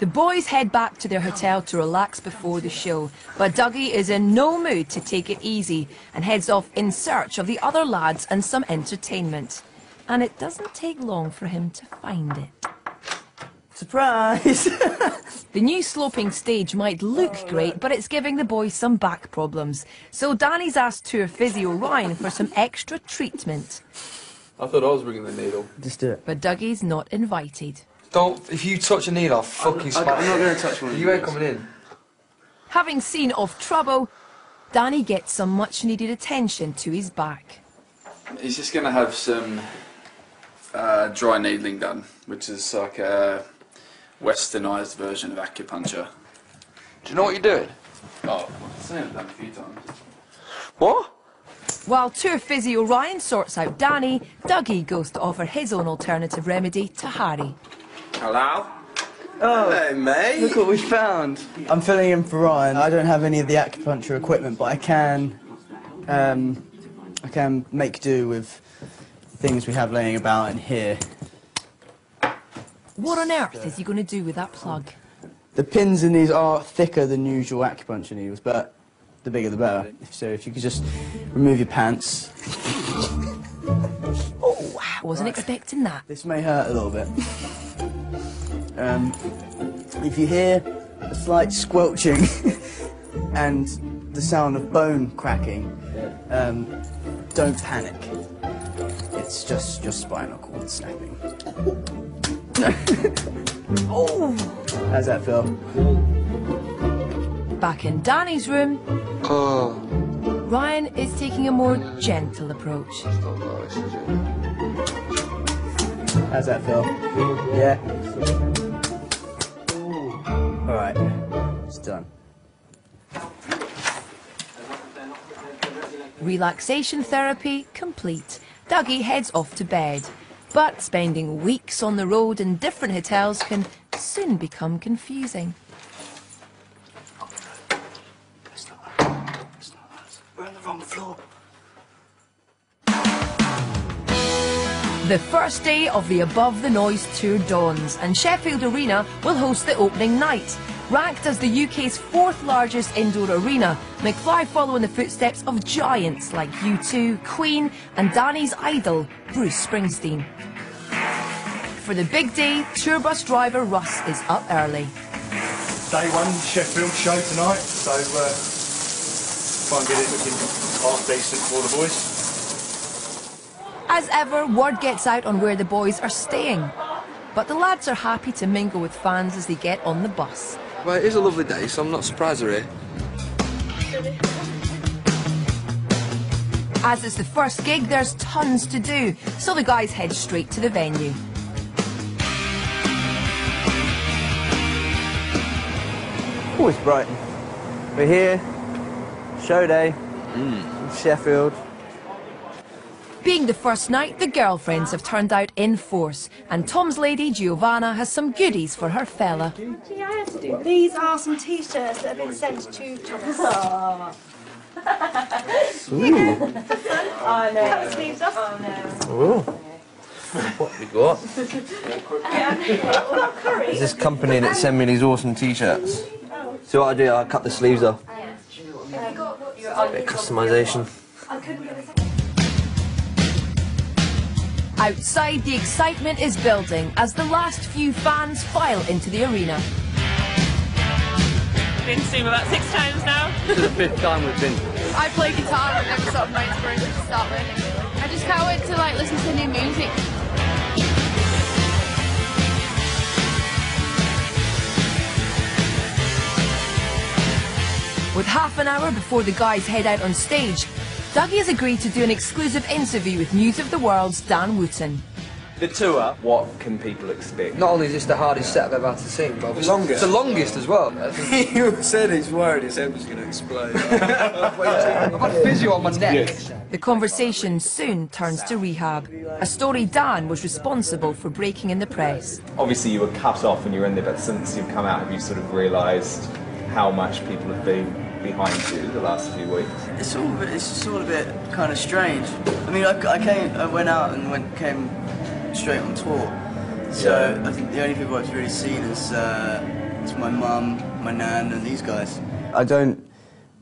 The boys head back to their hotel to relax before the show, but Dougie is in no mood to take it easy and heads off in search of the other lads and some entertainment. And it doesn't take long for him to find it. Surprise! The new sloping stage might look great, but it's giving the boys some back problems. So Danny's asked tour physio Ryan for some extra treatment. I thought I was bringing the needle. Just do it. But Dougie's not invited. Don't, if you touch a needle, I'll fucking smash it. I'm not going to touch one. You ain't coming in. Having seen off trouble, Danny gets some much needed attention to his back. He's just going to have some dry needling done, which is like a westernised version of acupuncture. Do you know what you're doing? Oh, I've seen it done a few times. What? While tour physio Ryan sorts out Danny, Dougie goes to offer his own alternative remedy to Harry. Hello? Oh, Hello, mate. look what we found. I'm filling in for Ryan. I don't have any of the acupuncture equipment, but I can make do with things we have laying about in here. What on earth is he going to do with that plug? The pins in these are thicker than usual acupuncture needles, but the bigger the better. So if you could just remove your pants. Oh, I wasn't expecting that. This may hurt a little bit. If you hear a slight squelching and the sound of bone cracking, don't panic. It's just your spinal cord snapping. Oh! How's that feel? Back in Danny's room, Oh. Ryan is taking a more gentle approach. Not nice, is it? How's that feel? Yeah? Alright, it's done. Relaxation therapy complete. Dougie heads off to bed. But spending weeks on the road in different hotels can soon become confusing. We're on the wrong floor. The first day of the Above the Noise tour dawns, and Sheffield Arena will host the opening night. Ranked as the UK's fourth largest indoor arena, McFly follow in the footsteps of giants like U2, Queen and Danny's idol, Bruce Springsteen. For the big day, tour bus driver Russ is up early. Day one Sheffield show tonight, so try and get it looking half decent for the boys. As ever, word gets out on where the boys are staying. But the lads are happy to mingle with fans as they get on the bus. Well, it is a lovely day, so I'm not surprised they're here. As it's the first gig, there's tons to do, so the guys head straight to the venue. Oh, it's Brighton. We're here, show day, Sheffield. Being the first night, the girlfriends have turned out in force, and Tom's lady, Giovanna, has some goodies for her fella. Gee, I have to do. These are some T-shirts that have been sent to Thomas. Oh no. Cut the sleeves off. Oh no. Ooh. What have we got? Got curry. There's this company that send me these awesome t-shirts. So what I do, I cut the sleeves off. A bit of customisation. Outside, the excitement is building as the last few fans file into the arena. Been to see him about 6 times now. This is the 5th time we've been. I play guitar and never sort of my inspiration to start learning. I just can't wait to listen to new music. With half an hour before the guys head out on stage, Dougie has agreed to do an exclusive interview with News of the World's Dan Wooten. The tour, what can people expect? Not only is this the hardest set I've ever had to sing, but it's the longest as well. He said he's worried his head was going to explode. I've got physio on my neck. The conversation soon turns to rehab, a story Dan was responsible for breaking in the press. Obviously you were cut off when you were in there, but since you've come out, have you sort of realised how much people have been behind you the last few weeks? It's just all a bit kind of strange. I mean, I went out and came straight on tour, So I think the only people I've really seen is my mum, my nan, and these guys. I don't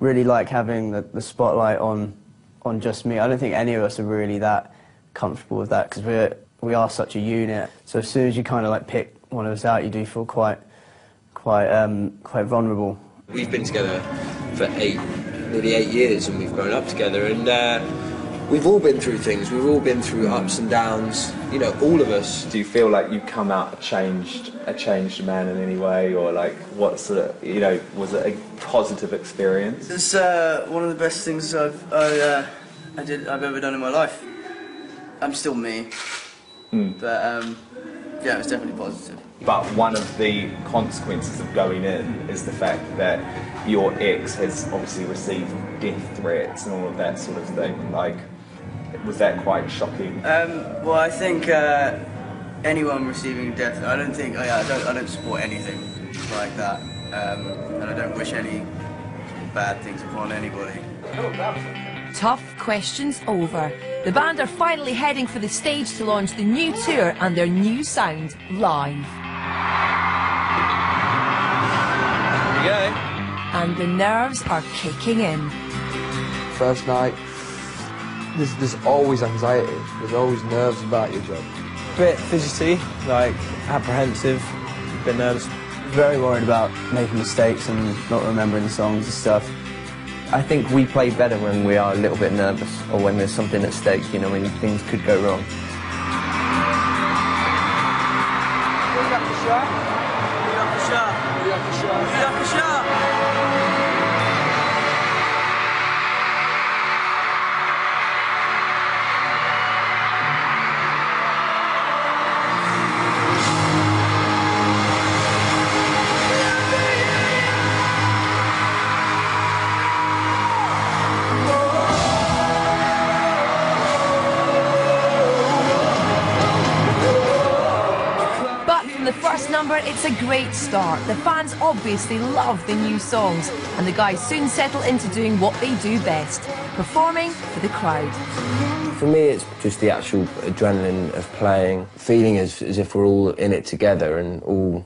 really like having the spotlight on just me. I don't think any of us are really that comfortable with that because we are such a unit. So as soon as you kind of like pick one of us out, you do feel quite vulnerable. We've been together for nearly 8 years, and we've grown up together, and we've all been through things. We've all been through ups and downs. You know, all of us. Do you feel like you come out a changed man in any way, or like what sort of, you know, was it a positive experience? It's one of the best things I've ever done in my life. I'm still me, but yeah, it's definitely positive. But one of the consequences of going in is the fact that your ex has obviously received death threats and all of that sort of thing. Like, was that quite shocking? Well, I think anyone receiving death, I don't support anything like that, and I don't wish any bad things upon anybody. Tough questions over. The band are finally heading for the stage to launch the new tour and their new sound live. Here we go. And the nerves are kicking in. First night, there's always anxiety. There's always nerves about your job. Bit fidgety, like apprehensive, a bit nervous. Very worried about making mistakes and not remembering the songs and stuff. I think we play better when we are a little bit nervous or when there's something at stake, you know, when things could go wrong. The first number, it's a great start. The fans obviously love the new songs, and the guys soon settle into doing what they do best, performing for the crowd. For me, it's just the actual adrenaline of playing, feeling as if we're all in it together and all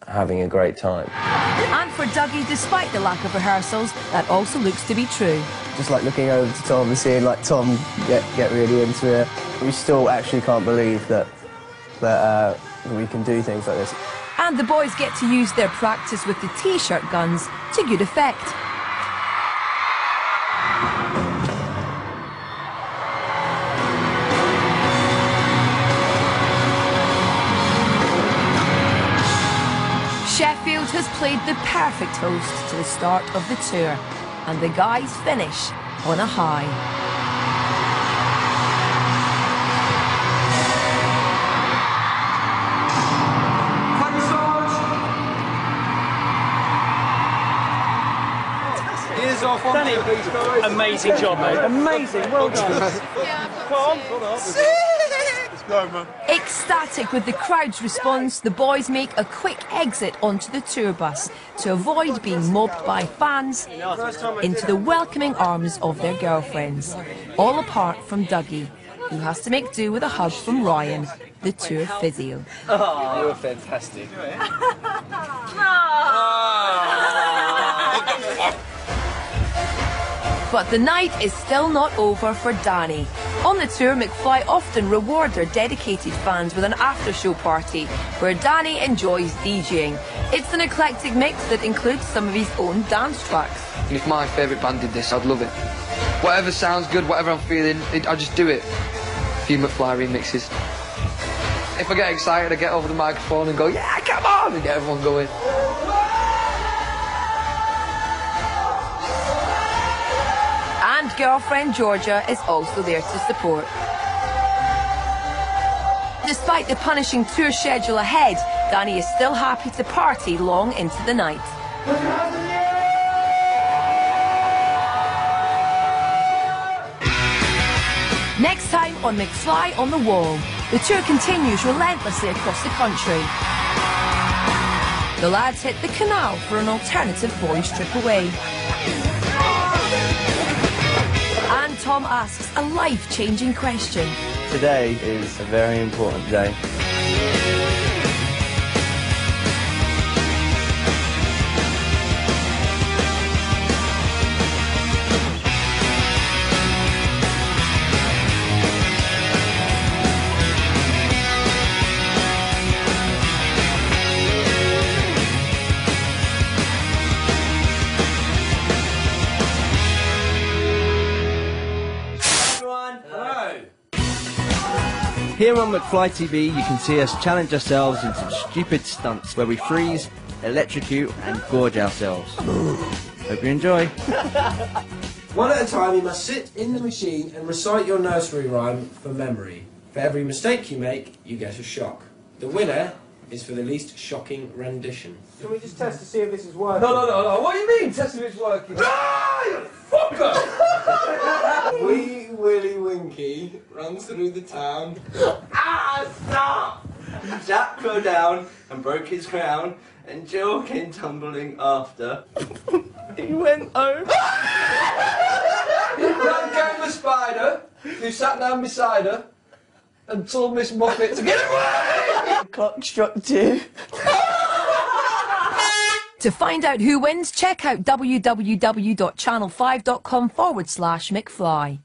having a great time. And for Dougie, despite the lack of rehearsals, that also looks to be true. Just like looking over to Tom and seeing like Tom get really into it. We still actually can't believe that we can do things like this. And the boys get to use their practice with the t-shirt guns to good effect. Sheffield has played the perfect host to the start of the tour, and the guys finish on a high. Danny, amazing job, mate. Amazing, well done. Come on. Let's go, man. Ecstatic with the crowd's response, the boys make a quick exit onto the tour bus to avoid being mobbed by fans into the welcoming arms of their girlfriends, all apart from Dougie, who has to make do with a hug from Ryan, the tour physio. Oh, you were fantastic. But the night is still not over for Danny. On the tour, McFly often reward their dedicated fans with an after-show party where Danny enjoys DJing. It's an eclectic mix that includes some of his own dance tracks. If my favourite band did this, I'd love it. Whatever sounds good, whatever I'm feeling, I just do it. A few McFly remixes. If I get excited, I get over the microphone and go, yeah, come on, and get everyone going. And girlfriend Georgia is also there to support. Despite the punishing tour schedule ahead, Danny is still happy to party long into the night. Next time on McFly on the Wall, the tour continues relentlessly across the country. The lads hit the canal for an alternative boys' trip away. And Tom asks a life-changing question. Today is a very important day. Here on McFly TV, you can see us challenge ourselves in some stupid stunts where we freeze, electrocute, and gorge ourselves. Hope you enjoy. One at a time, you must sit in the machine and recite your nursery rhyme from memory. For every mistake you make, you get a shock. The winner is for the least shocking rendition. Can we just test to see if this is working? No. What do you mean, test if it's working? Ah, you fucker! Wee Willie Winky runs through the town. Ah, stop! Jack fell down and broke his crown, and Jill came tumbling after. He went home. Round came the spider, who sat down beside her, and told Miss Muffet to get away! The clock struck 2. To find out who wins, check out www.channel5.com/McFly.